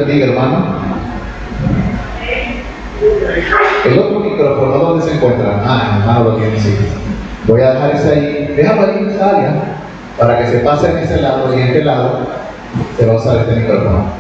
bendiga, hermano. El otro micrófono, ¿dónde se encuentra? Hermano lo tiene, sí. Voy a dejar ese ahí. Déjalo ahí en esa área para que se pase en ese lado y en este lado se va a usar este micrófono.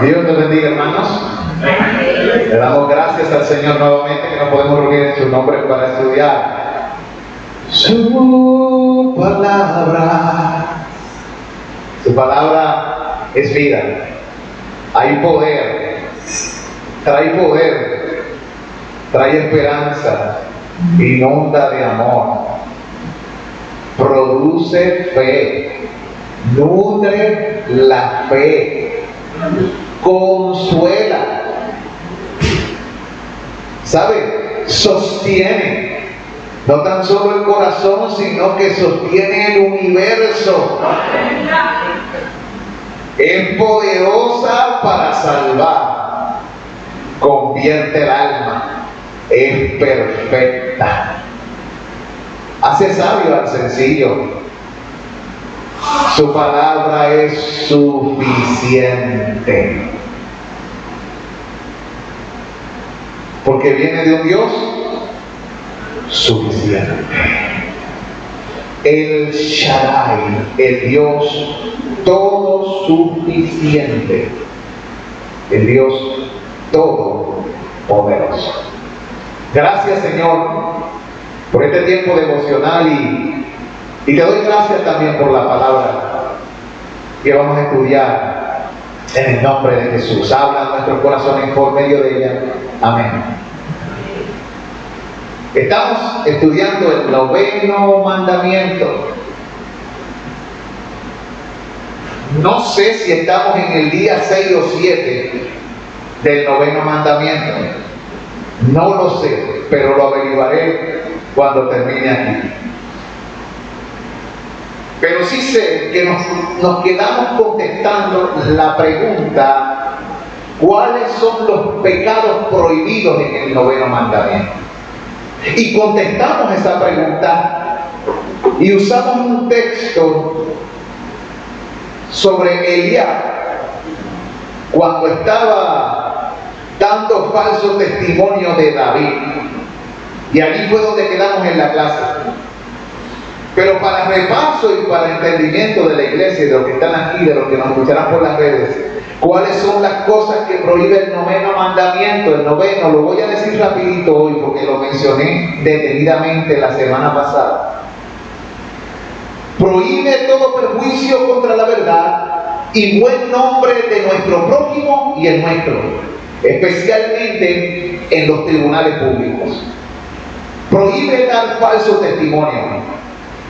Dios les bendiga, hermanos. Le damos gracias al Señor nuevamente que nos podemos reunir en su nombre para estudiar su palabra. Su palabra es vida. Hay poder. Trae esperanza. Inunda de amor. Produce fe. Nutre la fe, consuela, ¿sabe? Sostiene, no tan solo el corazón, sino que sostiene el universo. Es poderosa para salvar, convierte el alma, es perfecta, hace sabio al sencillo. Su palabra es suficiente. Porque viene de un Dios suficiente. El Shaddai, el Dios todo suficiente. El Dios todopoderoso. Gracias, Señor, por este tiempo devocional y te doy gracias también por la palabra que vamos a estudiar en el nombre de Jesús. Habla a nuestros corazones por medio de ella. Amén. Estamos estudiando el 9º mandamiento. No sé si estamos en el día 6 o 7 del 9º mandamiento. No lo sé, pero lo averiguaré cuando termine aquí. Pero sí sé que nos quedamos contestando la pregunta: ¿cuáles son los pecados prohibidos en el 9º mandamiento? Y contestamos esa pregunta y usamos un texto sobre Elías cuando estaba dando falso testimonio de David. Y allí fue donde quedamos en la clase. Pero para repaso y para entendimiento de la iglesia y de los que están aquí, de los que nos escucharán por las redes, ¿cuáles son las cosas que prohíbe el 9º mandamiento? El 9º, lo voy a decir rapidito hoy porque lo mencioné detenidamente la semana pasada. Prohíbe todo perjuicio contra la verdad y buen nombre de nuestro prójimo y el nuestro, especialmente en los tribunales públicos. Prohíbe dar falso testimonio,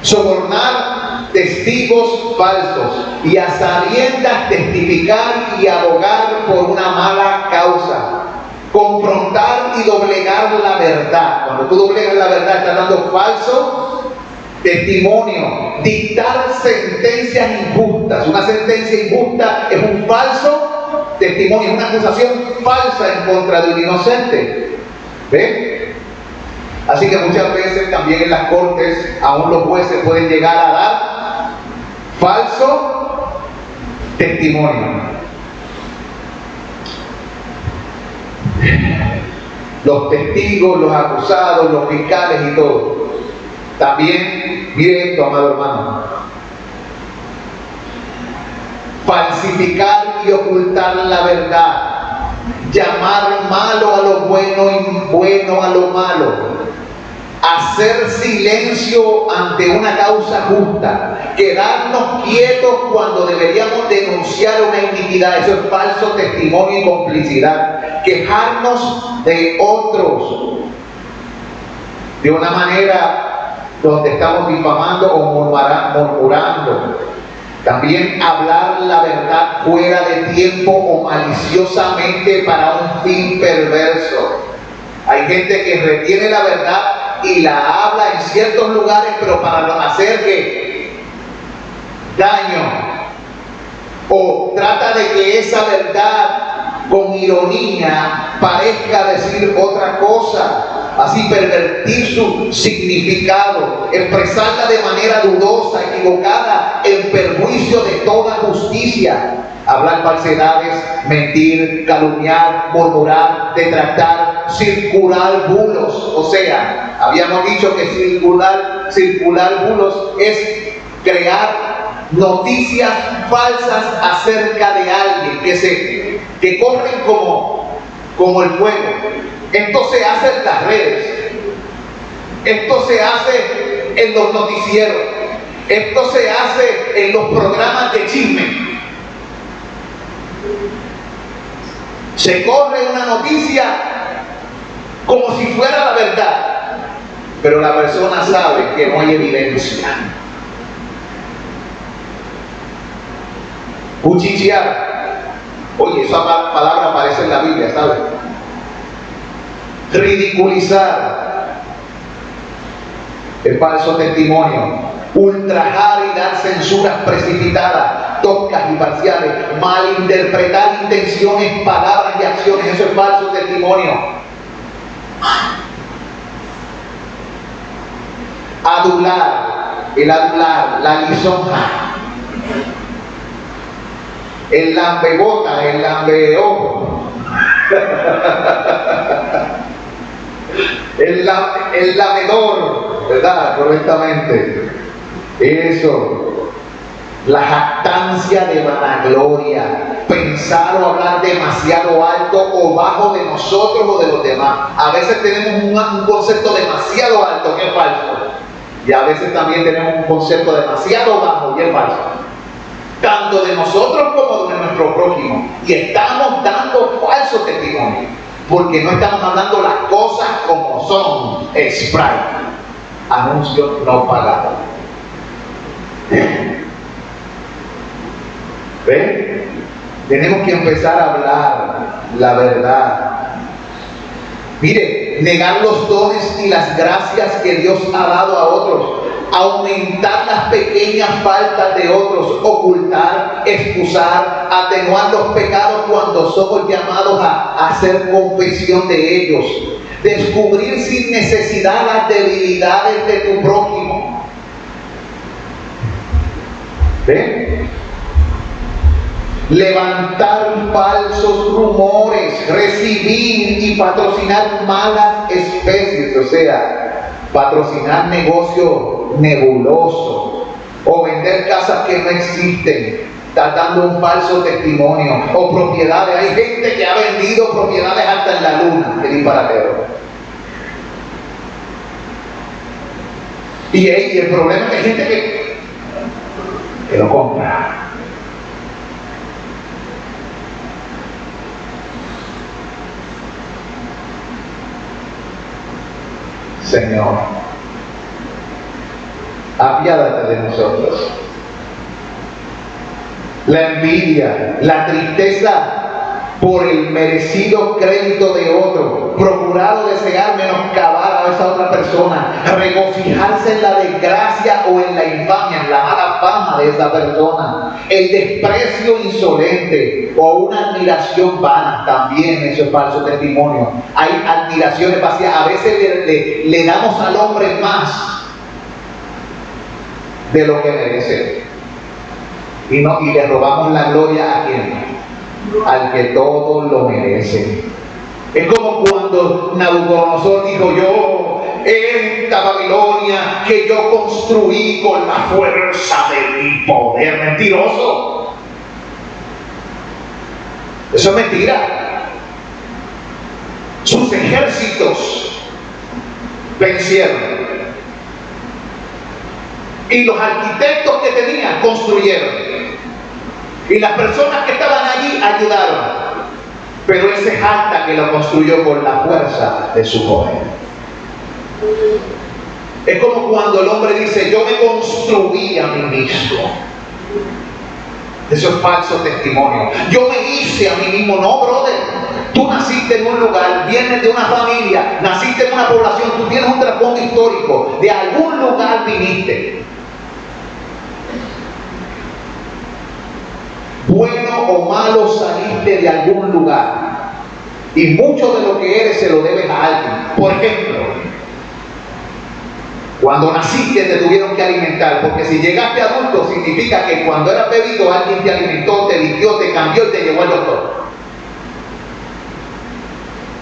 sobornar testigos falsos y a sabiendas testificar y abogar por una mala causa, confrontar y doblegar la verdad. Cuando tú doblegas la verdad, estás dando falso testimonio, dictar sentencias injustas. Una sentencia injusta es un falso testimonio, es una acusación falsa en contra de un inocente. ¿Ven? Así que muchas veces también en las cortes aún los jueces pueden llegar a dar falso testimonio. Los testigos, los acusados, los fiscales y todo. También, mire esto, amado hermano. Falsificar y ocultar la verdad. Llamar malo a lo bueno y bueno a lo malo. Hacer silencio ante una causa justa, quedarnos quietos cuando deberíamos denunciar una iniquidad, eso es falso testimonio y complicidad. Quejarnos de otros de una manera donde estamos difamando o murmurando. También hablar la verdad fuera de tiempo o maliciosamente para un fin perverso. Hay gente que retiene la verdad y la habla en ciertos lugares, pero para hacer que daño, o trata de que esa verdad con ironía parezca decir otra cosa, así pervertir su significado, expresarla de manera dudosa, equivocada, en perjuicio de toda justicia. Hablar falsedades, mentir, calumniar, murmurar, detractar, circular bulos. O sea, habíamos dicho que circular bulos es crear noticias falsas acerca de alguien que corren como el fuego. Esto se hace en las redes, esto se hace en los noticieros, esto se hace en los programas de chisme. Se corre una noticia como si fuera la verdad, pero la persona sabe que no hay evidencia. Cuchichear. Oye, esa palabra aparece en la Biblia, ¿sabes? Ridiculizar. El falso testimonio. Ultrajar y dar censuras precipitadas, toscas y parciales. Malinterpretar intenciones, palabras y acciones. Eso es falso testimonio. Adular. El adular, la lisonja. El lambebota, el lambeojo. El lamedor, ¿verdad? Correctamente. Eso. La jactancia de vanagloria. Pensar o hablar demasiado alto o bajo de nosotros o de los demás. A veces tenemos un concepto demasiado alto que es falso. Y a veces también tenemos un concepto demasiado bajo y es falso. Tanto de nosotros como de nuestro prójimo, y estamos dando falso testimonio, porque no estamos hablando las cosas como son. Sprite, anuncio no pagado. ¿Ven? Tenemos que empezar a hablar la verdad. Mire, negar los dones y las gracias que Dios ha dado a otros, aumentar las pequeñas faltas de otros, ocultar, excusar, atenuar los pecados cuando somos llamados a hacer confesión de ellos, descubrir sin necesidad las debilidades de tu prójimo. ¿Ven? Levantar falsos rumores, recibir y patrocinar malas especies, o sea, patrocinar negocios nebulosos o vender casas que no existen, está dando un falso testimonio, o propiedades. Hay gente que ha vendido propiedades hasta en la luna, el disparatero. Y el problema es que hay gente que lo compra. Señor, apiádate de nosotros. La envidia, la tristeza por el merecido crédito de otro, procurar o desear menoscabar a esa otra persona, regocijarse en la desgracia o en la infamia, en la mala fama de esa persona, el desprecio insolente o una admiración vana, también eso es falso testimonio. Hay admiraciones vacías, a veces le damos al hombre más de lo que merece y le robamos la gloria a quien, al que todo lo merece. Es como cuando Nabucodonosor dijo: yo, esta Babilonia que yo construí con la fuerza de mi poder. Mentiroso. Eso es mentira. Sus ejércitos vencieron. Y los arquitectos que tenían construyeron. Y las personas que estaban allí ayudaron. Pero él se jacta que lo construyó con la fuerza de su poder. Es como cuando el hombre dice: yo me construí a mí mismo. Eso es falso testimonio. Yo me hice a mí mismo. No, brother. Tú naciste en un lugar, vienes de una familia, naciste en una población, tú tienes un trasfondo histórico, de algún lugar viniste. Bueno o malo saliste de algún lugar. Y mucho de lo que eres se lo debes a alguien. Por ejemplo, cuando naciste te tuvieron que alimentar, porque si llegaste adulto significa que cuando eras bebido alguien te alimentó, te vistió, te cambió y te llevó al doctor.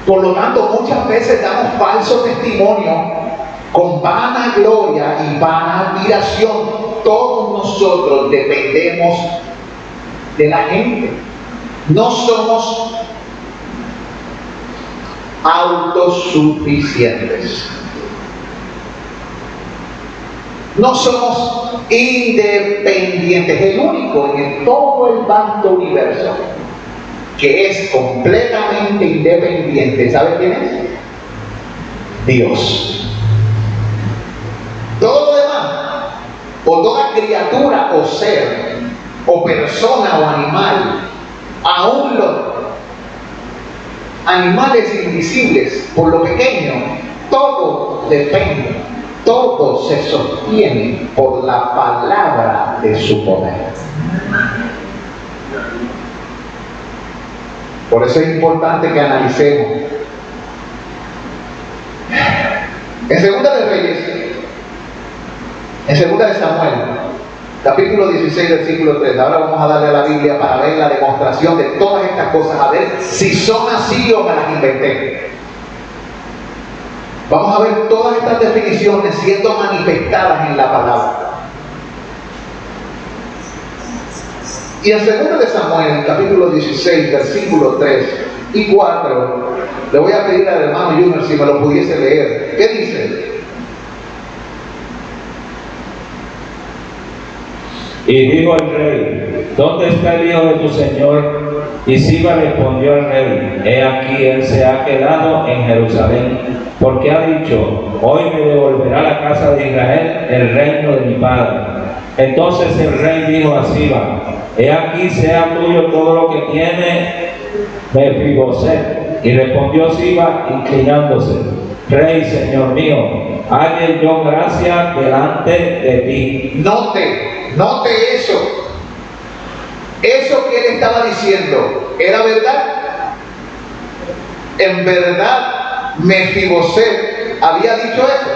Por lo tanto, muchas veces damos falso testimonio con vana gloria y vana admiración. Todos nosotros dependemos de la gente. No somos autosuficientes. No somos independientes. El único en todo el vasto universo que es completamente independiente, ¿sabe quién es? Dios. Todo lo demás, o toda criatura o ser, o persona o animal, aún los animales invisibles, por lo pequeño, todo depende, todo se sostiene por la palabra de su poder. Por eso es importante que analicemos. En Segunda de Reyes, en Segunda de Samuel, capítulo 16, versículo 3. Ahora vamos a darle a la Biblia para ver la demostración de todas estas cosas, a ver si son así o me las inventé. Vamos a ver todas estas definiciones siendo manifestadas en la palabra. Y en 2 de Samuel, capítulo 16, versículos 3 y 4, le voy a pedir al hermano Junior si me lo pudiese leer. ¿Qué dice? Y dijo el rey: ¿dónde está el hijo de tu señor? Y Siba respondió al rey: he aquí, él se ha quedado en Jerusalén, porque ha dicho: hoy me devolverá la casa de Israel el reino de mi padre. Entonces el rey dijo a Siba: he aquí, sea tuyo todo lo que tiene Mefiboset. Y respondió Siba inclinándose: rey, señor mío, halle yo gracia delante de ti. Note eso. Eso que él estaba diciendo, ¿era verdad? En verdad, Mefiboset había dicho eso.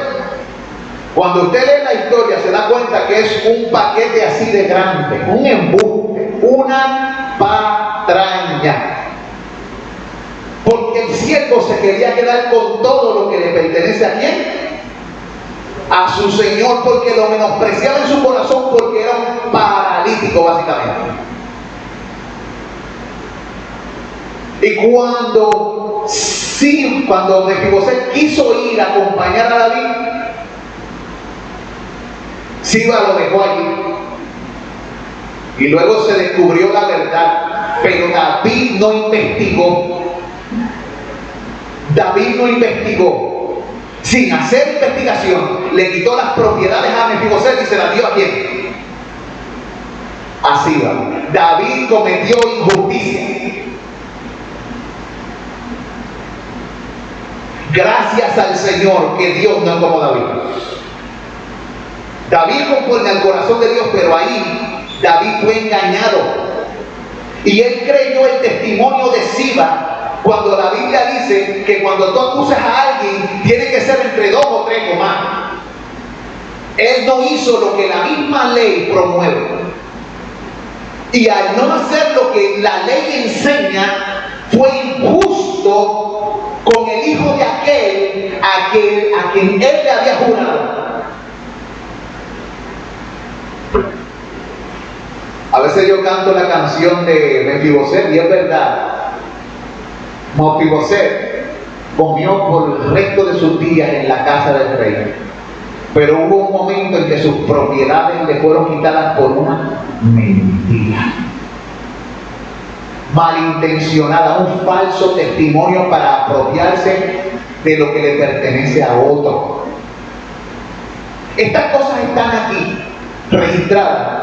Cuando usted lee la historia se da cuenta que es un paquete así de grande, un embuste, una patraña. Porque el siervo se quería quedar con todo lo que le pertenece a quién, a su señor, porque lo menospreciaba en su corazón, porque era un paralítico básicamente. Y cuando Mefiboset quiso ir a acompañar a David, Siba lo dejó allí. Y luego se descubrió la verdad. Pero David no investigó. Sin hacer investigación, le quitó las propiedades a Mefiboset y se las dio a quién. A Siba. David cometió injusticia. Gracias al Señor que Dios no es como David. David conforme al corazón de Dios, pero ahí David fue engañado. Y él creyó el testimonio de Siba cuando la Biblia dice que cuando tú acusas a alguien tiene que ser entre 2 o 3 o más. Él no hizo lo que la misma ley promueve. Y al no hacer lo que la ley enseña, fue injusto con el hijo de aquel a quien él le había jurado. A veces yo canto la canción de Mefiboset y es verdad. Mefiboset comió por el resto de sus días en la casa del rey. Pero hubo un momento en que sus propiedades le fueron quitadas por una mentira malintencionada, un falso testimonio para apropiarse de lo que le pertenece a otro. Estas cosas están aquí registradas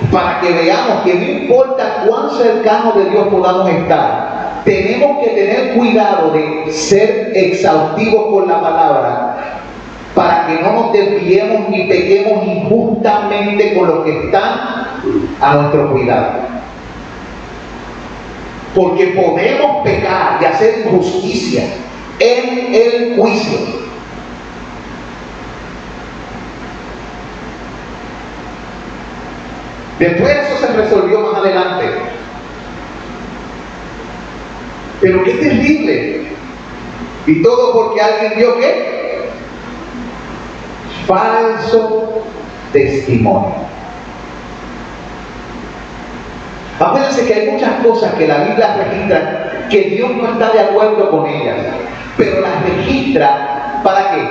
para que veamos que no importa cuán cercano de Dios podamos estar, tenemos que tener cuidado de ser exhaustivos con la palabra para que no nos desviemos ni pequemos injustamente con los que están a nuestro cuidado. Porque podemos pecar y hacer injusticia en el juicio. Después eso se resolvió más adelante. Pero qué terrible. Y todo porque alguien dio ¿qué? Falso testimonio. Acuérdense que hay muchas cosas que la Biblia registra que Dios no está de acuerdo con ellas, pero las registra ¿para qué?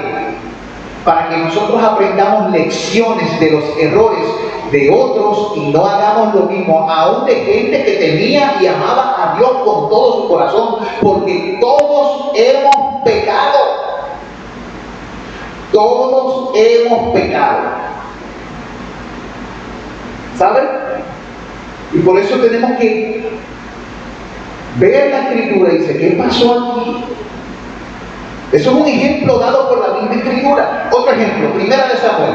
Para que nosotros aprendamos lecciones de los errores de otros y no hagamos lo mismo, aún de gente que temía y amaba a Dios con todo su corazón, porque todos hemos pecado. Todos hemos pecado. ¿Saben? Y por eso tenemos que ver la Escritura y decir, ¿qué pasó aquí? Eso es un ejemplo dado por la misma Escritura. Otro ejemplo, Primera de Samuel.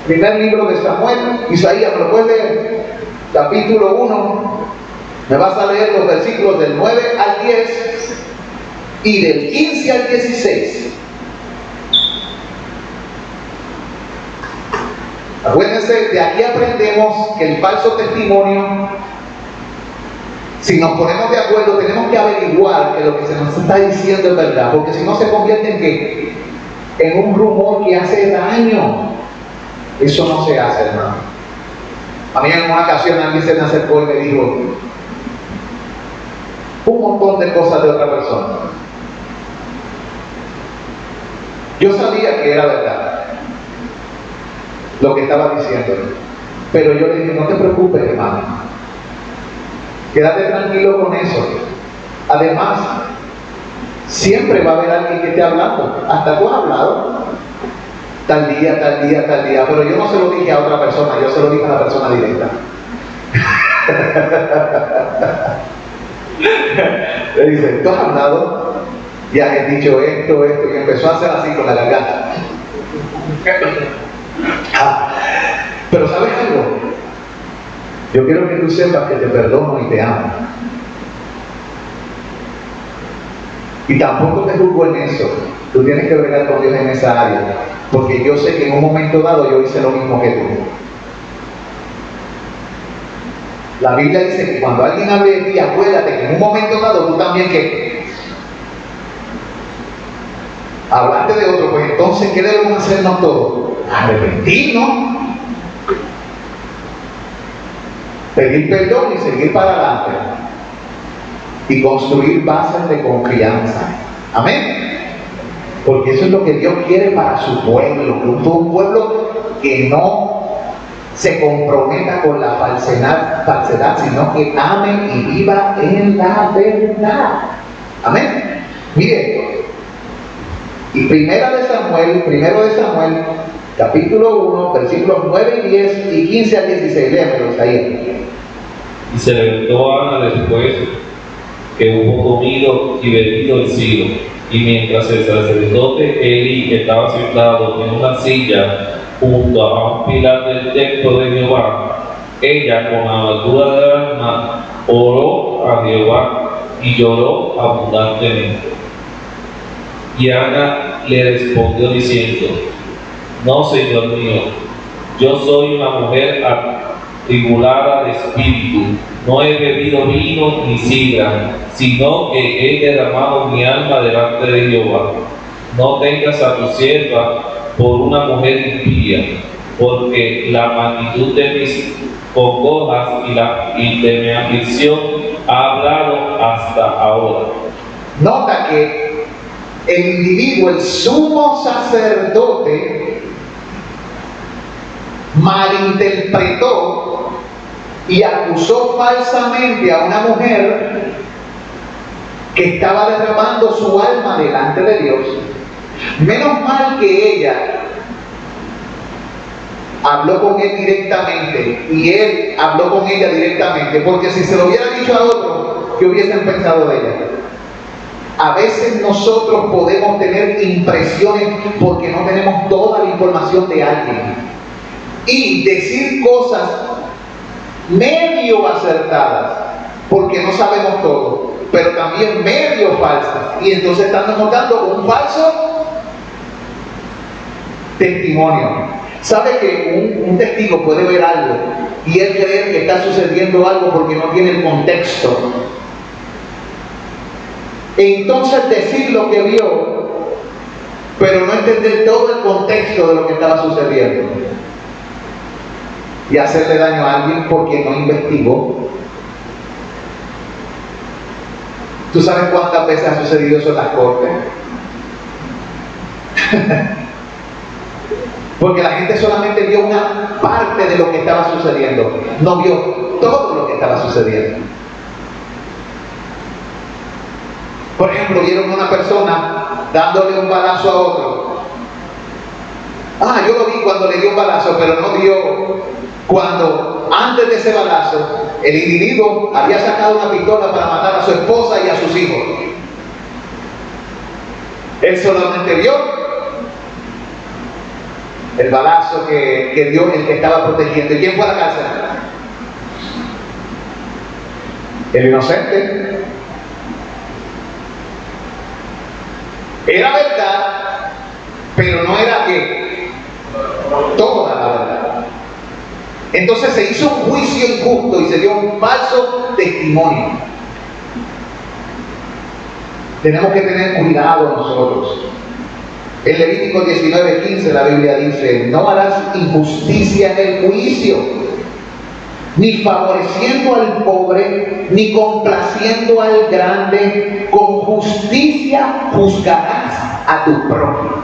Primer libro de Samuel, Isaías, ¿me lo puedes leer? Capítulo 1. Me vas a leer los versículos del 9 al 10 y del 15 al 16. Acuérdense, de aquí aprendemos que el falso testimonio, si nos ponemos de acuerdo, tenemos que averiguar que lo que se nos está diciendo es verdad, porque si no se convierte en ¿qué? En un rumor que hace daño. Eso no se hace, hermano. A mí en una ocasión alguien se me acercó y me dijo un montón de cosas de otra persona. Yo sabía que era verdad lo que estaba diciendo, pero yo le dije, no te preocupes, hermano, quédate tranquilo con eso. Además, siempre va a haber alguien que esté hablando. Hasta tú has hablado tal día, pero yo no se lo dije a otra persona, yo se lo dije a la persona directa. Le dice, ¿tú has hablado? Ya has dicho esto, y empezó a hacer así con la garganta. Pero ¿sabes algo? Yo quiero que tú sepas que te perdono y te amo. Y tampoco te juzgo en eso. Tú tienes que bregar con Dios en esa área, porque yo sé que en un momento dado yo hice lo mismo que tú. La Biblia dice que cuando alguien hable de ti, acuérdate que en un momento dado tú también que hablaste de otro, pues entonces ¿qué debemos hacernos todos? Arrepentirnos, pedir perdón y seguir para adelante y construir bases de confianza. Amén. Porque eso es lo que Dios quiere para su pueblo, un pueblo que no se comprometa con la falsedad, sino que ame y viva en la verdad. Amén. Mire, y primero de Samuel, capítulo 1, versículos 9 y 10 y 15 al 16, léamelos ahí. Y se levantó Ana después que hubo comido y bebido el siglo, y mientras el sacerdote Eli estaba sentado en una silla junto a un pilar del templo de Jehová, ella con amargura de alma oró a Jehová y lloró abundantemente. Y Ana le respondió diciendo, no, Señor mío, yo soy una mujer atribulada de espíritu, no he bebido vino ni sidra, sino que he derramado mi alma delante de Jehová. No tengas a tu sierva por una mujer impía, porque la magnitud de mis congojas y de mi aflicción ha hablado hasta ahora. Nota que el individuo, el sumo sacerdote, malinterpretó y acusó falsamente a una mujer que estaba derramando su alma delante de Dios. Menos mal que ella habló con él directamente y él habló con ella directamente, porque si se lo hubiera dicho a otro, ¿qué hubiesen pensado de ella? A veces nosotros podemos tener impresiones porque no tenemos toda la información de alguien y decir cosas medio acertadas porque no sabemos todo, pero también medio falsas, y entonces estamos dando un falso testimonio. ¿Sabe que un testigo puede ver algo y él creer que está sucediendo algo porque no tiene el contexto? Entonces decir lo que vio, pero no entender todo el contexto de lo que estaba sucediendo y hacerle daño a alguien porque no investigó. ¿Tú sabes cuántas veces ha sucedido eso en las cortes? Porque la gente solamente vio una parte de lo que estaba sucediendo, no vio todo lo que estaba sucediendo. Por ejemplo, vieron a una persona dándole un balazo a otro. Yo lo vi cuando le dio un balazo, pero no vio cuando antes de ese balazo el individuo había sacado una pistola para matar a su esposa y a sus hijos. Él solamente vio el balazo que dio el que estaba protegiendo. ¿Y quién fue a la cárcel? El inocente. Era verdad, pero no era que toda la verdad. Entonces se hizo un juicio injusto y se dio un falso testimonio. Tenemos que tener cuidado nosotros. En Levítico 19:15 la Biblia dice: no harás injusticia en el juicio, ni favoreciendo al pobre, ni complaciendo al grande, con justicia juzgarás a tu prójimo.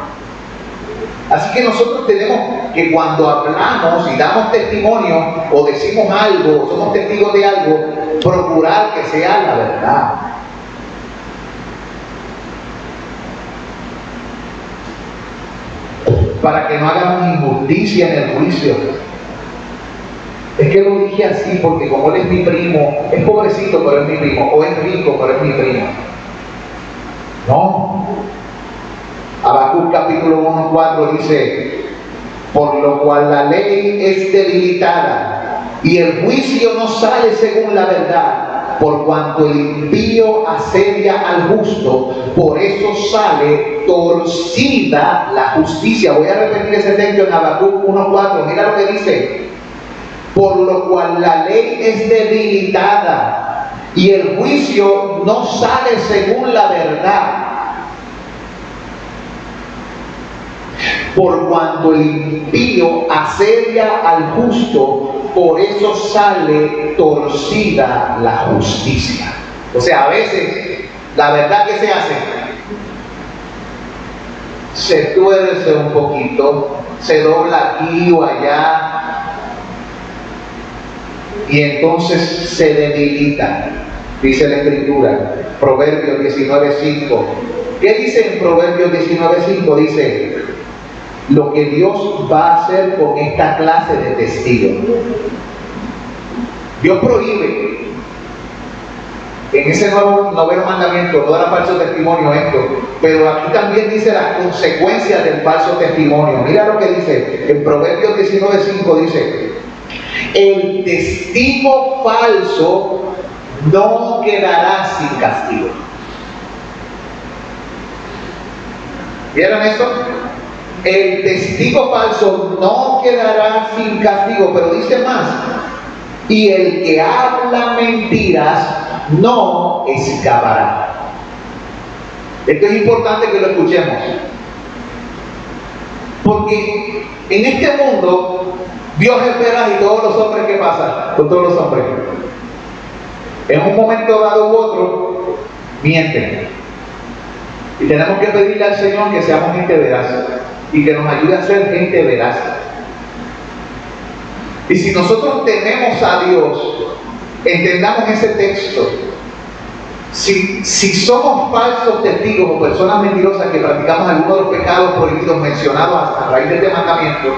Así que nosotros tenemos que, cuando hablamos y damos testimonio o decimos algo, o somos testigos de algo, procurar que sea la verdad. Para que no hagamos injusticia en el juicio. Es que lo dije así porque como él es mi primo, es pobrecito pero es mi primo, o es rico pero es mi primo. No. Habacuc capítulo 1:4 dice: por lo cual la ley es debilitada y el juicio no sale según la verdad, por cuanto el impío asedia al justo, por eso sale torcida la justicia. Voy a repetir ese texto en Habacuc 1:4, mira lo que dice: por lo cual la ley es debilitada y el juicio no sale según la verdad, por cuanto el impío asedia al justo, por eso sale torcida la justicia. O sea, a veces la verdad que se hace se tuerce un poquito, se dobla aquí o allá, y entonces se debilita. Dice la Escritura, Proverbios 19:5. ¿Qué dice en Proverbios 19:5? Dice: lo que Dios va a hacer con esta clase de testigos. Dios prohíbe en ese noveno mandamiento no dar falso testimonio esto, pero aquí también dice las consecuencias del falso testimonio. Mira lo que dice en Proverbios 19:5, dice: el testigo falso no quedará sin castigo. ¿Vieron eso? El testigo falso no quedará sin castigo, pero dice más: y el que habla mentiras no escapará. Esto es importante que lo escuchemos, porque en este mundo Dios es veraz y todos los hombres, ¿qué pasa con todos los hombres? En un momento dado u otro mienten, y tenemos que pedirle al Señor que seamos gente veraz y que nos ayude a ser gente veraz. Y si nosotros tememos a Dios, entendamos ese texto. Si somos falsos testigos o personas mentirosas que practicamos algunos de los pecados prohibidos mencionados a raíz de este mandamiento,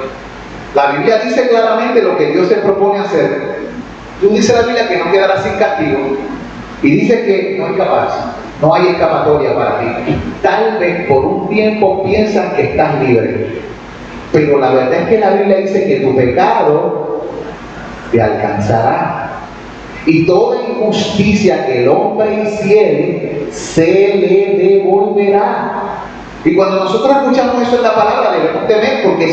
La Biblia dice claramente lo que Dios se propone hacer. Tú dices la Biblia que no quedará sin castigo. Y dice que no hay capaz, no hay escapatoria para ti. Tal vez por un tiempo piensas que estás libre. Pero la verdad es que la Biblia dice que tu pecado te alcanzará. Y toda injusticia que el hombre hiciere, se le devolverá. Y cuando nosotros escuchamos eso en la palabra, debemos temer, porque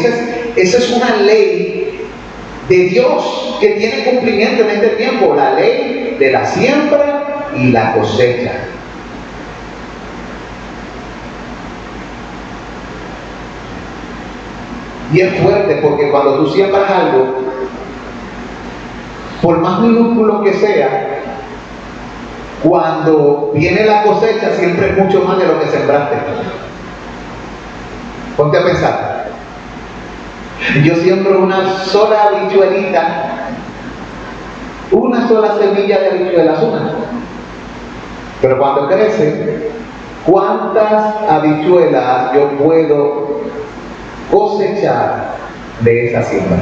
esa es una ley de Dios que tiene cumplimiento en este tiempo, la ley de la siembra y la cosecha. Y es fuerte, porque cuando tú siembras algo, por más minúsculo que sea, cuando viene la cosecha siempre es mucho más de lo que sembraste. Ponte a pensar. Yo siembro una sola habichuelita, una sola semilla de habichuelas, una. Pero cuando crece, ¿cuántas habichuelas yo puedo cosechar de esa siembra?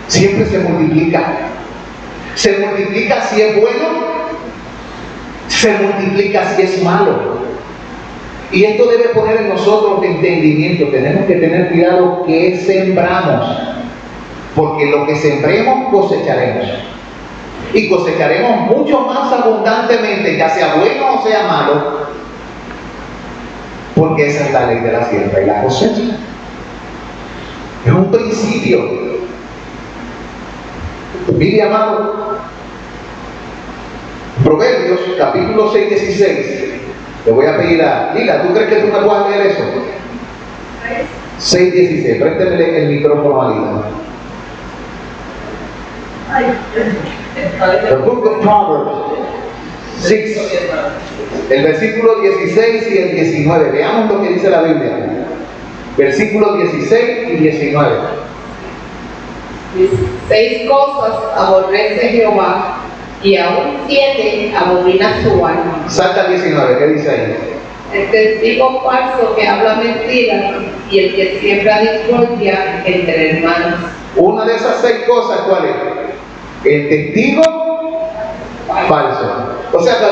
Siempre se multiplica. Se multiplica si es bueno, se multiplica si es malo. Y esto debe poner en nosotros entendimiento. Tenemos que tener cuidado que sembramos, porque lo que sembremos cosecharemos. Y cosecharemos mucho más abundantemente, ya sea bueno o sea malo, porque esa es la ley de la siembra y la cosecha. Es un principio. Mire, amado, Proverbios capítulo 6, 16. Le voy a pedir a Lila, ¿tú crees que tú me puedas leer eso? 6, 16. Présteme el micrófono a Lila. The Book of Proverbs 6, el versículo 16 y el 19. Veamos lo que dice la Biblia. Versículos 16 y 19. 6 cosas aborrece Jehová, y aún 7 abomina su alma. Salta 19, ¿qué dice ahí? El testigo falso que habla mentiras, y el que siembra discordia entre hermanos. Una de esas 6 cosas, ¿cuál es? El testigo falso. O sea que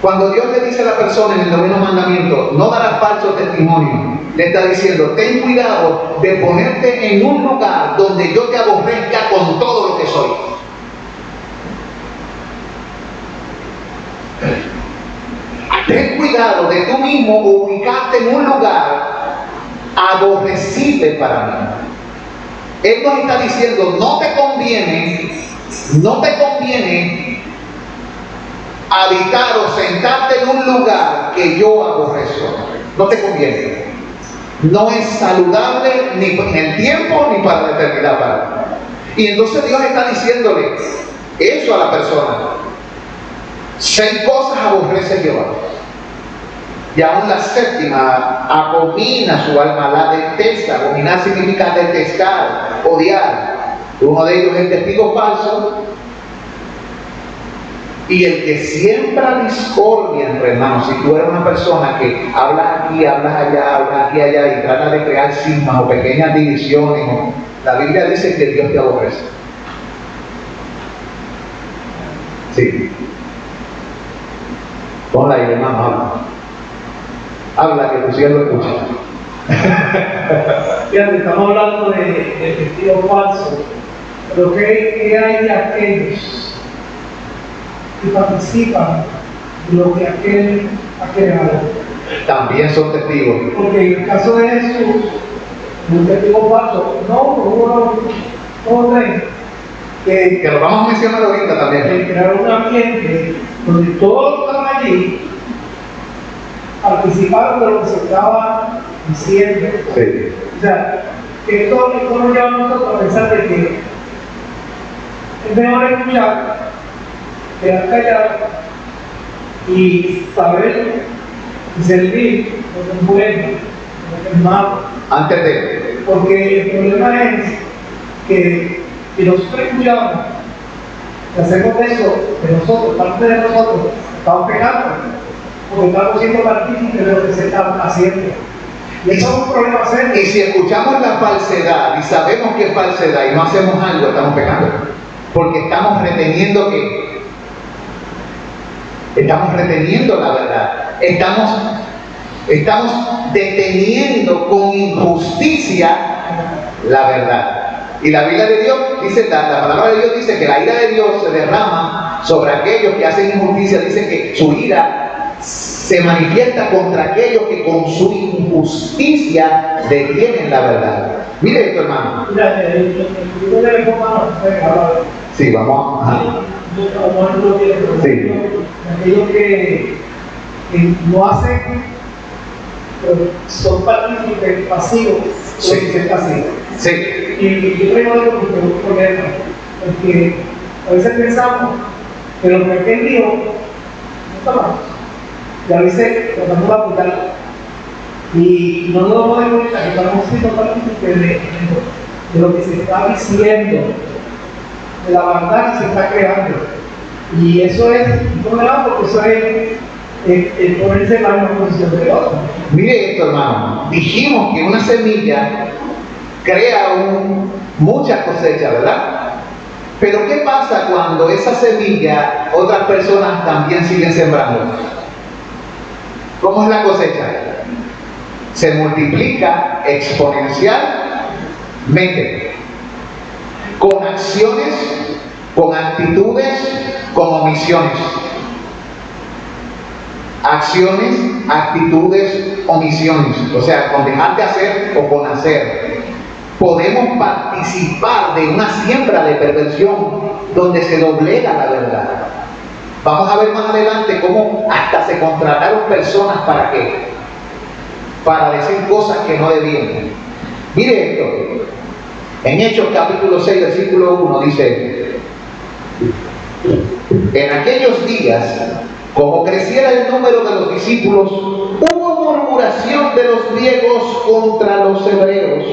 cuando Dios le dice a la persona en el 9º mandamiento, no darás falso testimonio, le está diciendo, ten cuidado de ponerte en un lugar donde yo te aborrezca con todo lo que soy. Ten cuidado de tú mismo ubicarte en un lugar aborrecible para mí. Él nos está diciendo, no te conviene habitar o sentarte en un lugar que yo aborrezco. No te conviene. No es saludable ni en el tiempo ni para la eternidad para mí. Y entonces Dios está diciéndole eso a la persona. 6 cosas aborrece Jehová. Y aún la 7ª abomina su alma, la detesta. Abominar significa detestar, odiar. Uno de ellos es el testigo falso. Y el que siembra discordia entre hermanos. Si tú eres una persona que hablas aquí, hablas allá, hablas aquí, allá y trata de crear cismas o pequeñas divisiones, la Biblia dice que Dios te aborrece. Sí. Ponla ahí, hermano, habla. Habla que tu siervo escucha. Fíjate, estamos hablando de testigo falso, pero ¿qué hay de aquellos que participan de lo que aquel ha creado? También son testigos. Porque en el caso de Jesús, un testigo falso, no ven Que lo vamos a mencionar ahorita también. que crearon un ambiente donde todos estaban allí, participaron de lo que se estaba diciendo. Sí. O sea, que esto nos lleva a nosotros a pensar de que es mejor escuchar, quedar callado y saber y servir lo que es bueno, lo que es malo. Antes de. Porque el problema es que si nosotros escuchamos y hacemos eso de nosotros, parte de nosotros, estamos pecando, porque estamos siendo partícipes de lo que se está haciendo. Y eso es un problema serio. Y si escuchamos la falsedad y sabemos que es falsedad y no hacemos algo, estamos pecando. Porque estamos reteniendo ¿qué? Estamos reteniendo la verdad. Estamos deteniendo con injusticia la verdad. Y la Biblia de Dios dice, la palabra de Dios dice que la ira de Dios se derrama sobre aquellos que hacen injusticia. Dice que su ira se manifiesta contra aquellos que con su injusticia detienen la verdad. Mire esto, hermano. Mira, el libro de Reforma, Sí, vamos a... Sí. Aquellos que no hacen, son partícipes pasivos, Sí. ser pasivos. Sí. Y yo creo que es un problema, porque a veces pensamos que lo que aquel dijo no está mal. Y a veces tratamos de apuntarlo. Y no nos damos cuenta que estamos siendo partícipes de lo que se está diciendo, de la maldad que se está creando. Y eso es un problema porque eso es el ponerse en la misma posición de otro. Mire esto, hermano. Dijimos que una semilla crea mucha cosecha, ¿verdad? Pero ¿qué pasa cuando esa semilla otras personas también siguen sembrando? ¿Cómo es la cosecha? Se multiplica exponencialmente, con acciones, con actitudes, con omisiones. Acciones, actitudes, omisiones. O sea, con dejar de hacer o con hacer. Podemos participar de una siembra de perversión donde se doblega la verdad. Vamos a ver más adelante cómo hasta se contrataron personas para qué. Para decir cosas que no debían. Mire esto. En Hechos capítulo 6, versículo 1 dice: en aquellos días, como creciera el número de los discípulos, hubo murmuración de los griegos contra los hebreos,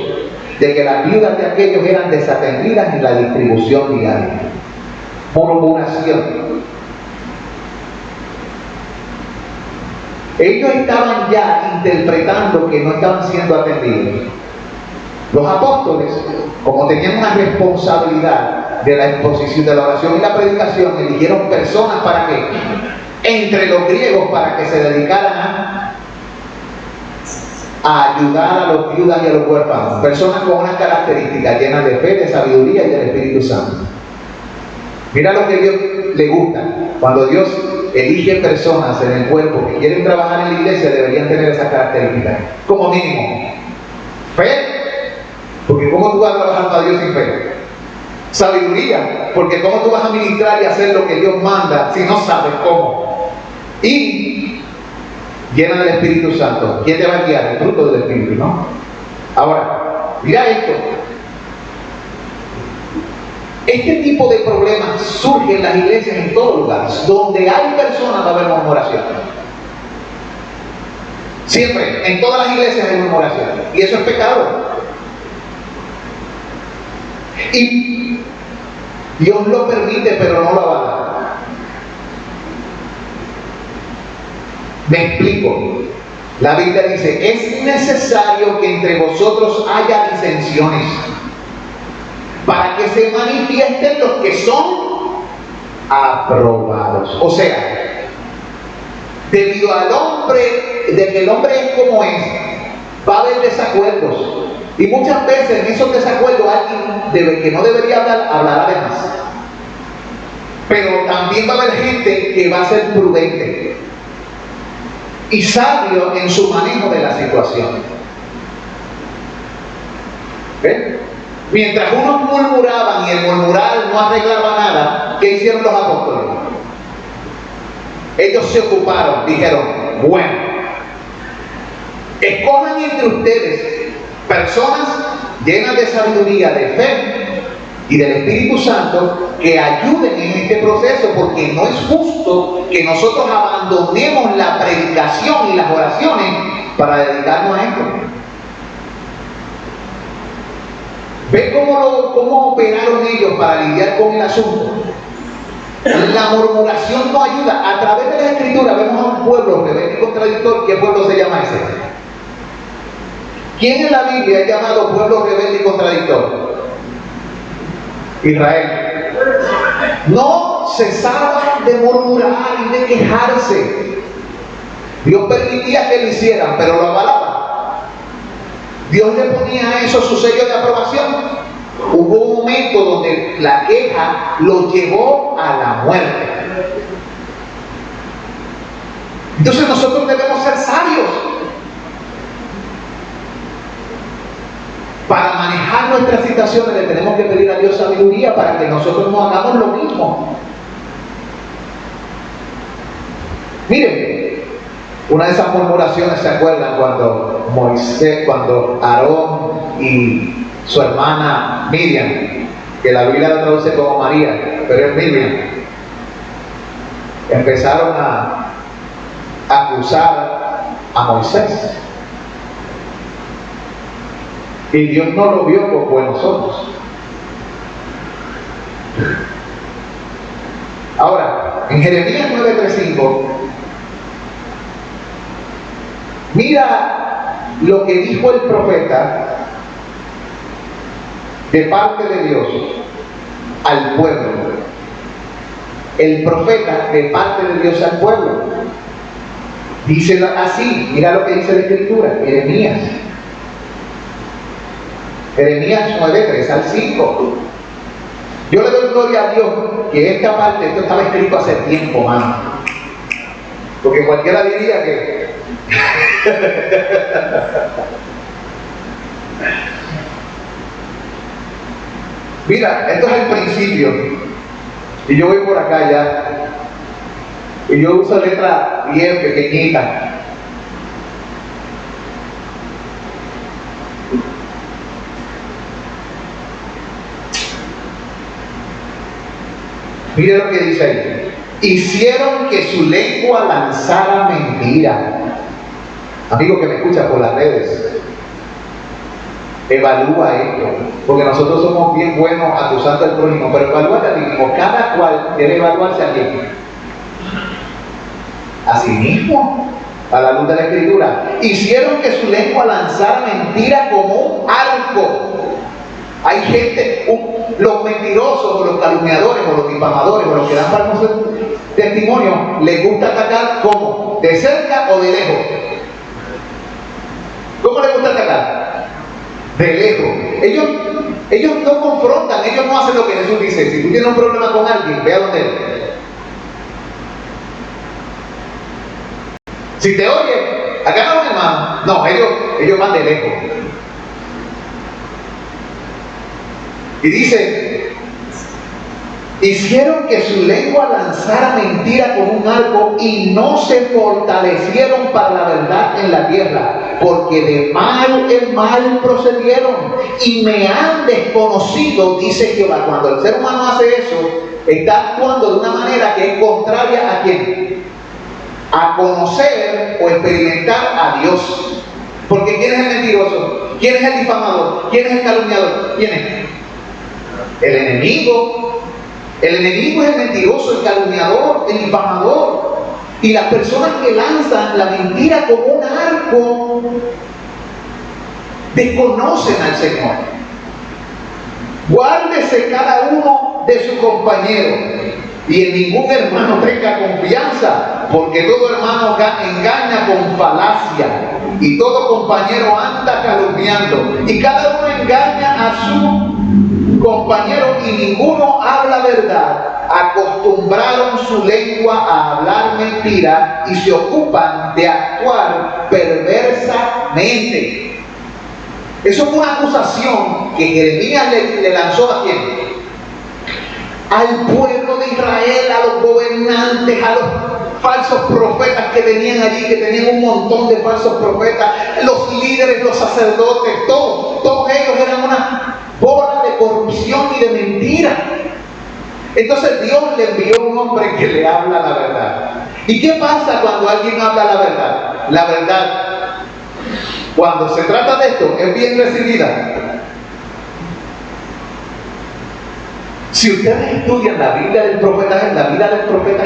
de que las viudas de aquellos eran desatendidas en la distribución diaria. Murmuración. Ellos estaban ya interpretando que no estaban siendo atendidos. Los apóstoles, como tenían una responsabilidad de la exposición de la oración y la predicación, eligieron personas para que, entre los griegos, para que se dedicaran a ayudar a los viudas y a los huérfanos. Personas con unas características llenas de fe, de sabiduría y del Espíritu Santo. Mira lo que Dios le gusta. Cuando Dios elige personas en el cuerpo que quieren trabajar en la iglesia, deberían tener esas características. Como mínimo, fe, porque ¿cómo tú vas a trabajar para Dios sin fe? Sabiduría, porque ¿cómo tú vas a ministrar y hacer lo que Dios manda si no sabes cómo? Y llena del Espíritu Santo. ¿Quién te va a guiar? El fruto del Espíritu, ¿no? Ahora, mira esto. Este tipo de problemas surge en las iglesias en todos lugares. Donde hay personas va a haber murmuración. Siempre, en todas las iglesias hay murmuración. Y eso es pecado. Y Dios lo permite, pero no lo avala. Me explico. La Biblia dice: es necesario que entre vosotros haya disensiones, para que se manifiesten los que son aprobados. O sea, debido al hombre, de que el hombre es como es, va a haber desacuerdos. Y muchas veces en esos desacuerdos alguien que no debería hablar, hablará de más. Pero también va a haber gente que va a ser prudente y sabio en su manejo de la situación. ¿Ven? Mientras unos murmuraban y el murmurar no arreglaba nada, ¿qué hicieron los apóstoles? Ellos se ocuparon, dijeron: bueno, escojan entre ustedes personas llenas de sabiduría, de fe y del Espíritu Santo, que ayuden en este proceso, porque no es justo que nosotros abandonemos la predicación y las oraciones para dedicarnos a esto. ¿Ven cómo operaron ellos para lidiar con el asunto? La murmuración no ayuda. A través de la Escritura vemos a un pueblo rebelde y contradictor. ¿Qué pueblo se llama ese? ¿Quién en la Biblia es llamado pueblo rebelde y contradictor? Israel. No cesaban de murmurar y de quejarse. Dios permitía que lo hicieran, pero lo avalaban. Dios le ponía a eso su sello de aprobación. Hubo un momento donde la queja lo llevó a la muerte. Entonces nosotros debemos ser sabios para manejar nuestras situaciones. Le tenemos que pedir a Dios sabiduría para que nosotros no hagamos lo mismo. Miren, una de esas murmuraciones, ¿se acuerdan cuando cuando Aarón y su hermana Miriam, que la Biblia la traduce como María, pero es Miriam, empezaron a acusar a Moisés? Y Dios no lo vio con buenos ojos. Ahora, en Jeremías 9:3-5, mira lo que dijo el profeta de parte de Dios al pueblo. El profeta de parte de Dios al pueblo. Dice así, mira lo que dice la Escritura, Jeremías 9:3-5. Yo le doy gloria a Dios que esta parte, esto estaba escrito hace tiempo, mano. Porque cualquiera diría que mira, esto es el principio. Y yo voy por acá ya. Y yo uso letra bien pequeñita. Mire lo que dice ahí. Hicieron que su lengua lanzara mentira. Amigo que me escucha por las redes, evalúa esto, porque nosotros somos bien buenos acusando al prójimo, pero evalúate a ti mismo. Cada cual debe evaluarse a quién. A sí mismo, a la luz de la Escritura. Hicieron que su lengua lanzara mentira como un arco. Hay gente, los mentirosos, o los calumniadores, o los difamadores, o los que dan falsos testimonios, les gusta atacar ¿cómo? ¿De cerca o de lejos? ¿Cómo les gusta atacar? De lejos. Ellos no confrontan, ellos no hacen lo que Jesús dice. Si tú tienes un problema con alguien, ve a donde él. Si te oye, acá no, hermano. No, ellos van de lejos. Y dice, hicieron que su lengua lanzara mentira con un arco y no se fortalecieron para la verdad en la tierra, porque de mal en mal procedieron y me han desconocido, dice Jehová. Cuando el ser humano hace eso, está actuando de una manera que es contraria a ¿quién? A conocer o experimentar a Dios. Porque ¿quién es el mentiroso? ¿Quién es el difamador? ¿Quién es el calumniador? ¿Quién es? El enemigo. El enemigo es el mentiroso, el calumniador, el difamador. Y las personas que lanzan la mentira como un arco desconocen al Señor. Guárdese cada uno de sus compañeros y en ningún hermano tenga confianza, porque todo hermano engaña con falacia y todo compañero anda calumniando y cada uno engaña a su compañero y ninguno habla verdad. Acostumbraron su lengua a hablar mentira y se ocupan de actuar perversamente. Eso fue una acusación que Jeremías le lanzó ¿a quién? Al pueblo de Israel, a los gobernantes, a los falsos profetas que tenían allí, que tenían un montón de falsos profetas, los líderes, los sacerdotes, todos ellos eran una bola de corrupción y de mentira. Entonces Dios le envió un hombre que le habla la verdad. ¿Y qué pasa cuando alguien habla la verdad? La verdad, cuando se trata de esto, es bien recibida. Si ustedes estudian la vida del profeta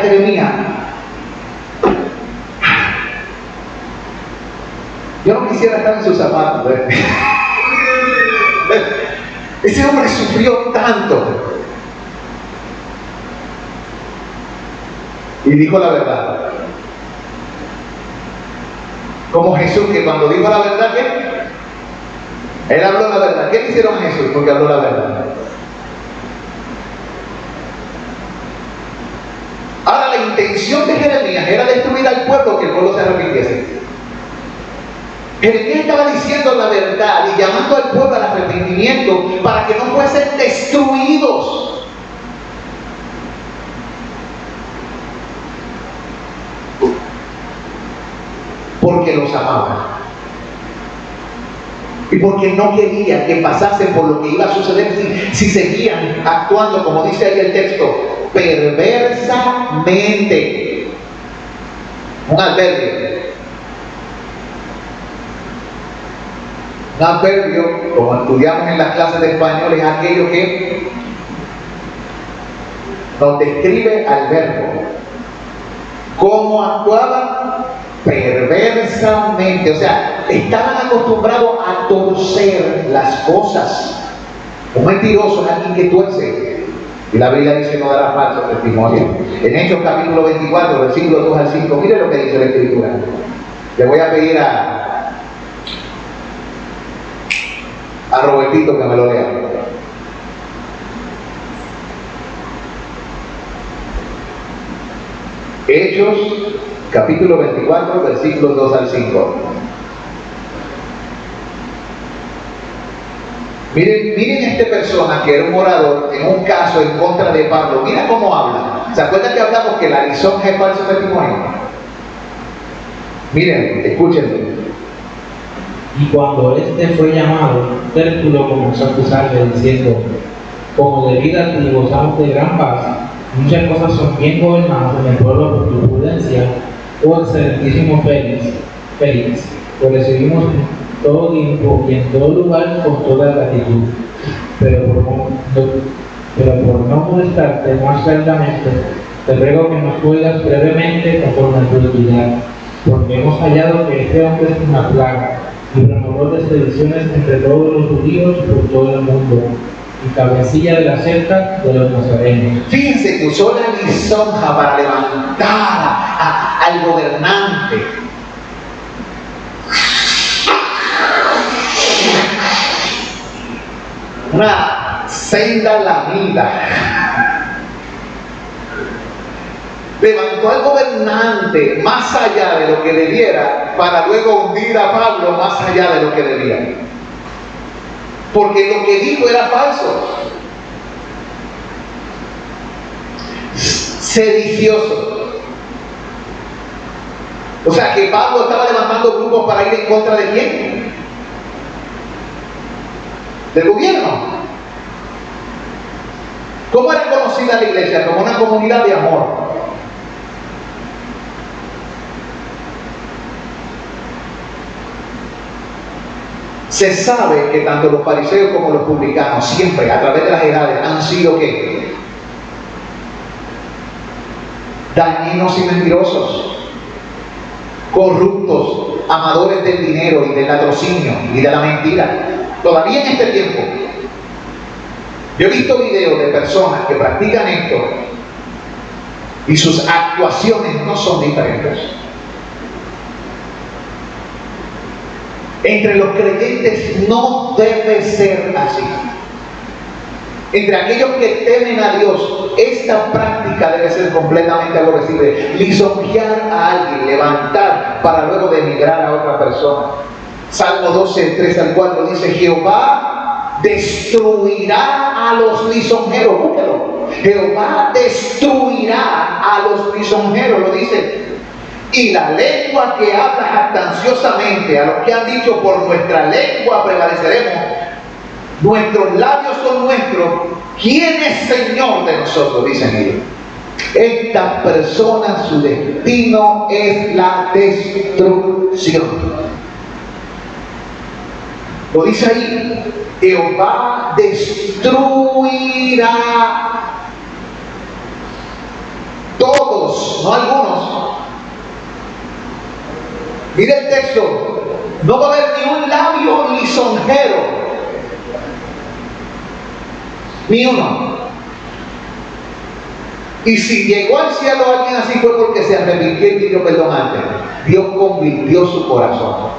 Jeremías, Yo no quisiera estar en sus zapatos. Ese hombre sufrió tanto. Y dijo la verdad. Como Jesús, que cuando dijo la verdad, ¿qué? Él habló la verdad. ¿Qué le hicieron a Jesús? Porque habló la verdad. Ahora, la intención de Jeremías era destruir al pueblo, que el pueblo se arrepintiese. Jeremías estaba diciendo la verdad y llamando al pueblo al arrepentimiento para que no fuesen destruidos. Porque los amaba. Y porque no quería que pasase por lo que iba a suceder si seguían actuando, como dice ahí el texto, perversamente. Un adverbio. Un adverbio, como estudiamos en las clases de español, es aquello que nos describe al verbo. ¿Cómo actuaban? Perversamente. O sea, estaban acostumbrados a torcer las cosas. Un mentiroso es alguien que tuerce. Y la Biblia dice no dará falso testimonio. En Hechos capítulo 24, versículos 2 al 5, mire lo que dice la Escritura. Le voy a pedir a Robertito que me lo lea. Hechos capítulo 24, versículos 2 al 5. Miren esta persona que era un orador en un caso en contra de Pablo. Mira cómo habla. ¿Se acuerdan que hablamos que la lisonja es falso testimonio? Miren, escúchenlo. Y cuando éste fue llamado, Tértulo comenzó a acusarle diciendo: como de vida te gozamos de gran paz, muchas cosas son bien gobernadas en el pueblo por tu prudencia, oh excelentísimo Félix, lo recibimos en todo tiempo y en todo lugar con toda gratitud. Pero por no molestarte más largamente, te ruego que nos puedas brevemente conforme a tu equidad, porque hemos hallado que este hombre es una plaga y promotor de sediciones entre todos los judíos y por todo el mundo, y cabecilla de la secta de los nazarenos. Fíjense que usó la lisonja para levantar al gobernante. Una senda lamida. Levantó al gobernante más allá de lo que debiera para luego hundir a Pablo más allá de lo que debía. Porque lo que dijo era falso. Sedicioso. O sea que Pablo estaba levantando grupos para ir en contra de quién? Del gobierno. ¿Cómo era conocida la iglesia? Como una comunidad de amor. Se sabe que tanto los fariseos como los publicanos siempre, a través de las edades, han sido ¿qué? Dañinos y mentirosos, corruptos, amadores del dinero y del latrocinio y de la mentira. Todavía en este tiempo, yo he visto videos de personas que practican esto y sus actuaciones no son diferentes. Entre los creyentes no debe ser así. Entre aquellos que temen a Dios, esta práctica debe ser completamente aborrecible. Lisonjear a alguien, levantar para luego denigrar a otra persona. Salmo 12, 3 al 4 dice: Jehová destruirá a los lisonjeros. Búsquelo. Jehová destruirá a los lisonjeros, lo dice. Y la lengua que habla jactanciosamente, a los que han dicho por nuestra lengua prevaleceremos, nuestros labios son nuestros, ¿quién es Señor de nosotros? Dicen ellos. Esta persona, su destino es la destrucción. Lo dice ahí: Jehová destruirá. Todos, no algunos. Mira el texto. No va a haber ni un labio lisonjero. Ni uno. Y si llegó al cielo alguien así fue porque se arrepintió y pidió perdón antes. Dios convirtió su corazón.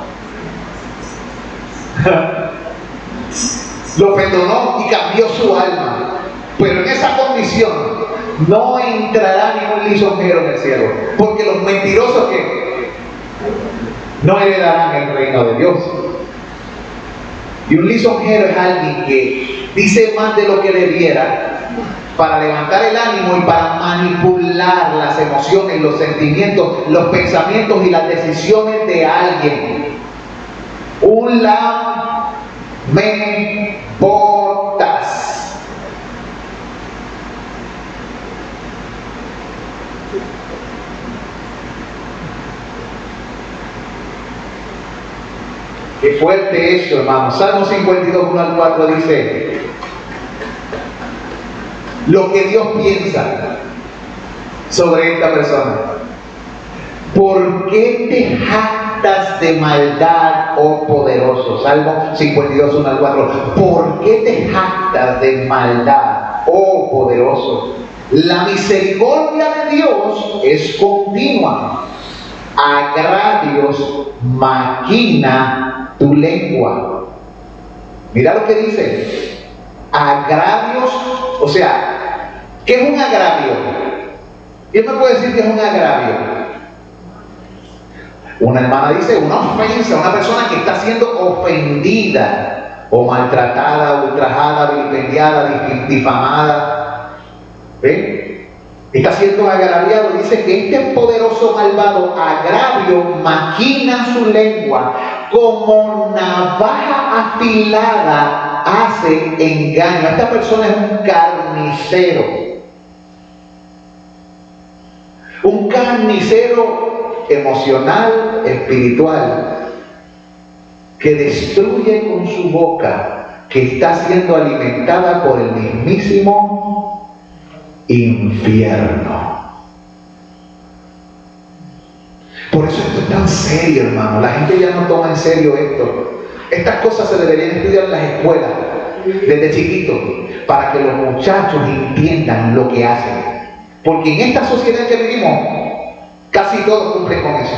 Lo perdonó y cambió su alma. Pero en esa condición no entrará ningún lisonjero en el cielo. Porque los mentirosos que no heredarán el reino de Dios. Y un lisonjero es alguien que dice más de lo que debiera para levantar el ánimo y para manipular las emociones, los sentimientos, los pensamientos y las decisiones de alguien. Un lamebotas. Qué fuerte eso, hermano. Salmo 52, 1 al 4 dice: lo que Dios piensa sobre esta persona. ¿Por qué te jactas de maldad, oh poderoso? Salmo 52, 1 al 4. ¿Por qué te jactas de maldad, oh poderoso? La misericordia de Dios es continua. Agravios maquina tu lengua. Mira lo que dice. Agravios, o sea, ¿qué es un agravio? ¿Quién me puede decir qué es un agravio? Una hermana dice una ofensa, una persona que está siendo ofendida o maltratada, ultrajada, vilipendiada, difamada. ¿Ven? Está siendo agraviado. Dice que este poderoso malvado agravio maquina su lengua, como navaja afilada hace engaño. Esta persona es un carnicero. Un carnicero emocional, espiritual, que destruye con su boca, que está siendo alimentada por el mismísimo infierno. Por eso esto es tan serio, hermano. La gente ya no toma en serio esto. Estas cosas se deberían estudiar en las escuelas desde chiquitos, para que los muchachos entiendan lo que hacen. Porque en esta sociedad que vivimos, casi todos cumplen con eso.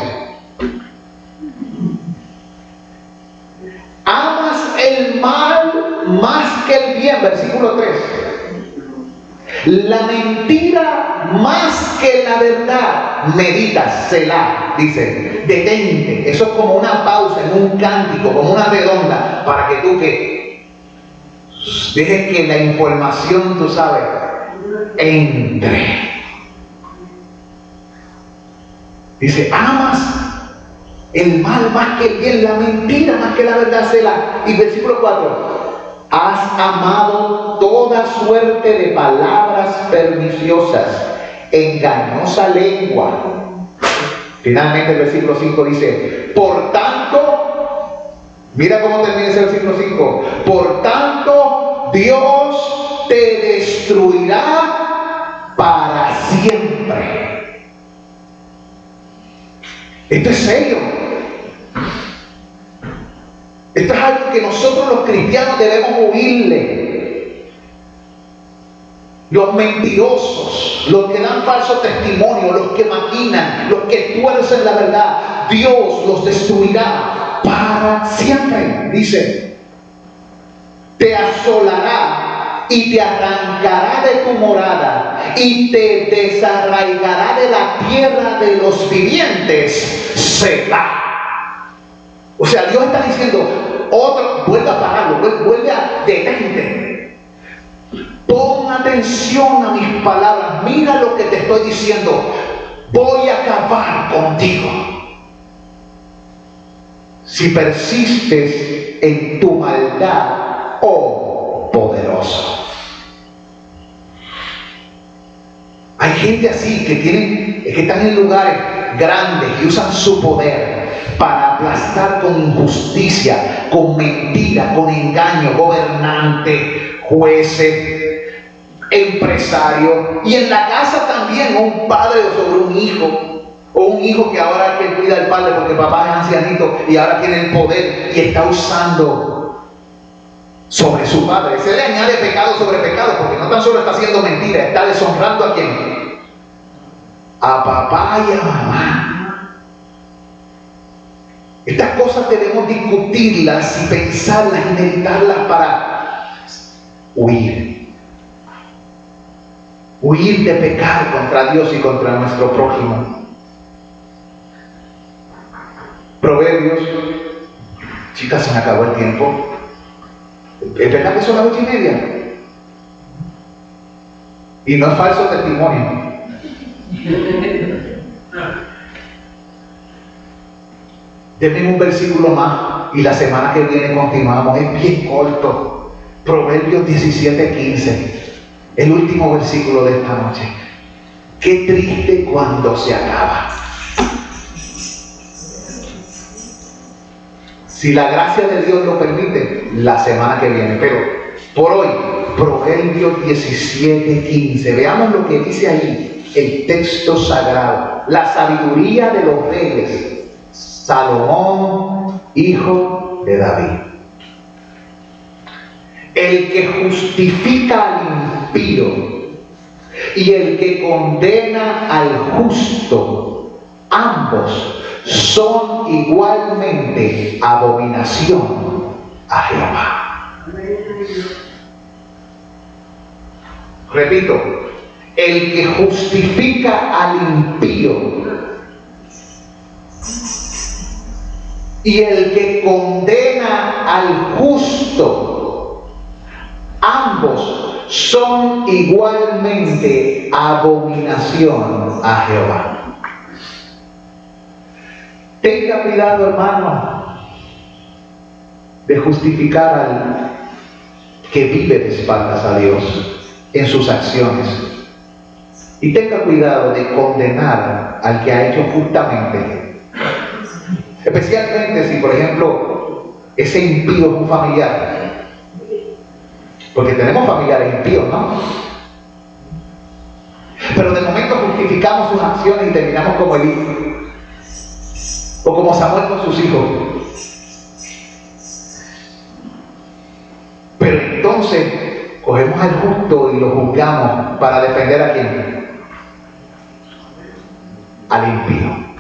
Amas el mal más que el bien, versículo 3. La mentira más que la verdad. Meditas, Selah, dice, detente. Eso es como una pausa en un cántico, como una redonda, para que tú que dejes que la información, tú sabes, entre. Dice, amas el mal más que el bien, la mentira más que la verdad, Selah. Y versículo 4. Has amado toda suerte de palabras perniciosas, engañosa lengua. Finalmente el versículo 5 dice, por tanto, mira cómo termina ese versículo 5, por tanto Dios te destruirá para siempre. Esto es serio. Esto es algo que nosotros los cristianos debemos huirle. Los mentirosos, los que dan falso testimonio, los que maquinan, los que tuercen la verdad, Dios los destruirá para siempre. Dice, te asolará y te arrancará de tu morada y te desarraigará de la tierra de los vivientes. Selah. O sea, Dios está diciendo, vuelve a pararlo, vuelve a detente. Pon atención a mis palabras, mira lo que te estoy diciendo. Voy a acabar contigo si persistes en tu maldad, oh poderoso. Hay gente así que están en lugares grandes y usan su poder para aplastar con injusticia, con mentira, con engaño, gobernantes, jueces, empresarios, y en la casa también un padre sobre un hijo. O un hijo que ahora que cuida al padre porque papá es ancianito y ahora tiene el poder y está usando sobre su padre. Se le añade pecado sobre pecado, porque no tan solo está haciendo mentira, está deshonrando a quién, a papá y a mamá. Estas cosas debemos discutirlas y pensarlas y meditarlas para huir de pecar contra Dios y contra nuestro prójimo. Proverbios, chicas, se me acabó el tiempo. ¿Es verdad que son las 8:30? Y no es falso testimonio. Denme un versículo más y la semana que viene continuamos. Es bien corto. Proverbios 17:15. El último versículo de esta noche. Qué triste cuando se acaba. Si la gracia de Dios lo permite, la semana que viene. Pero por hoy, Proverbios 17:15. Veamos lo que dice ahí el texto sagrado. La sabiduría de los reyes. Salomón, hijo de David. El que justifica al impío y el que condena al justo, ambos son igualmente abominación a Jehová. Repito, el que justifica al impío y el que condena al justo, ambos son igualmente abominación a Jehová. Tenga cuidado, hermano, de justificar al que vive de espaldas a Dios en sus acciones. Y tenga cuidado de condenar al que ha hecho justamente. Especialmente si, por ejemplo, ese impío es un familiar. Porque tenemos familiares impíos, ¿no? Pero de momento justificamos sus acciones y terminamos como Elí. O como Samuel con sus hijos. Pero entonces cogemos al justo y lo juzgamos para defender a quién. Al impío.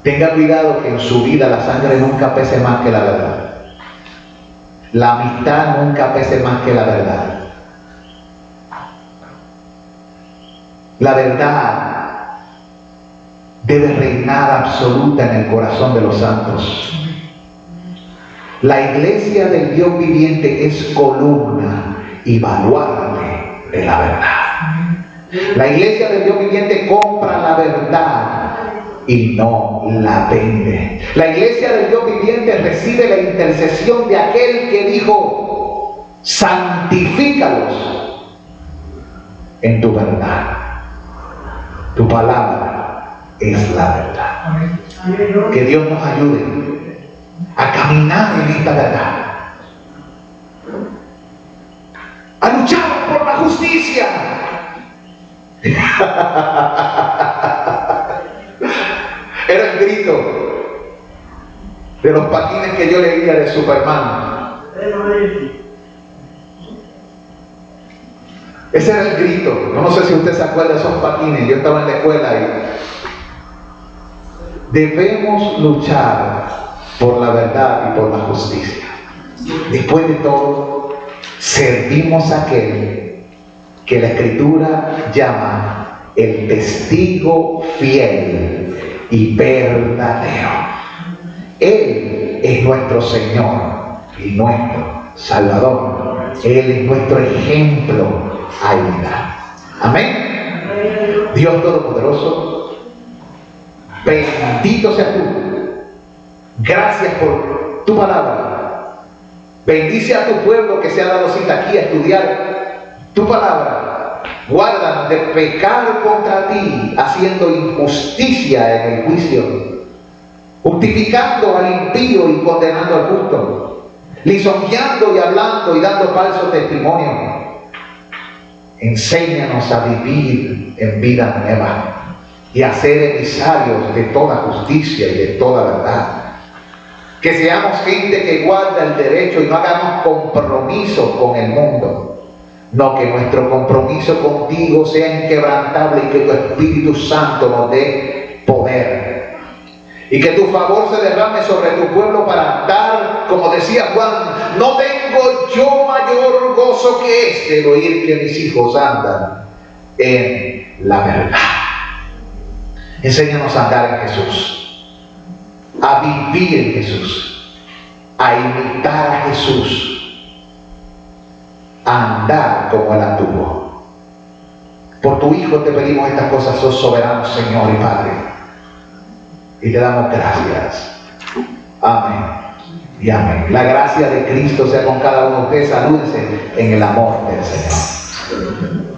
Tenga cuidado que en su vida la sangre nunca pese más que la verdad. La amistad nunca pese más que la verdad. La verdad debe reinar absoluta en el corazón de los santos. La iglesia del Dios viviente es columna y baluarte de la verdad. La iglesia del Dios viviente compra la verdad y no la vende. La iglesia del Dios viviente recibe la intercesión de aquel que dijo: santifícalos en tu verdad. Tu palabra es la verdad. Que Dios nos ayude a caminar en esta verdad, a luchar por la justicia. Era el grito de los patines que yo leía de Superman. Ese era el grito. No sé si usted se acuerda de esos patines. Yo estaba en la escuela y debemos luchar por la verdad y por la justicia. Después de todo, servimos a aquel que la Escritura llama el testigo fiel y verdadero. Él es nuestro Señor y nuestro Salvador. Él es nuestro ejemplo a imitar. Amén. Dios Todopoderoso, bendito seas tú. Gracias por tu palabra. Bendice a tu pueblo que se ha dado cita aquí a estudiar tu palabra. Guárdanos de pecar contra ti, haciendo injusticia en el juicio, justificando al impío y condenando al justo, lisonjeando y hablando y dando falso testimonio. Enséñanos a vivir en vida nueva y a ser emisarios de toda justicia y de toda verdad. Que seamos gente que guarda el derecho y no hagamos compromiso con el mundo. No, que nuestro compromiso contigo sea inquebrantable y que tu Espíritu Santo nos dé poder. Y que tu favor se derrame sobre tu pueblo para dar, como decía Juan, no tengo yo mayor gozo que este, el oír que mis hijos andan en la verdad. Enséñanos a andar en Jesús, a vivir en Jesús, a imitar a Jesús, a andar como Él anduvo. Por tu Hijo te pedimos estas cosas, oh soberano Señor y Padre. Y te damos gracias. Amén y amén. La gracia de Cristo sea con cada uno de ustedes. Salúdense en el amor del Señor.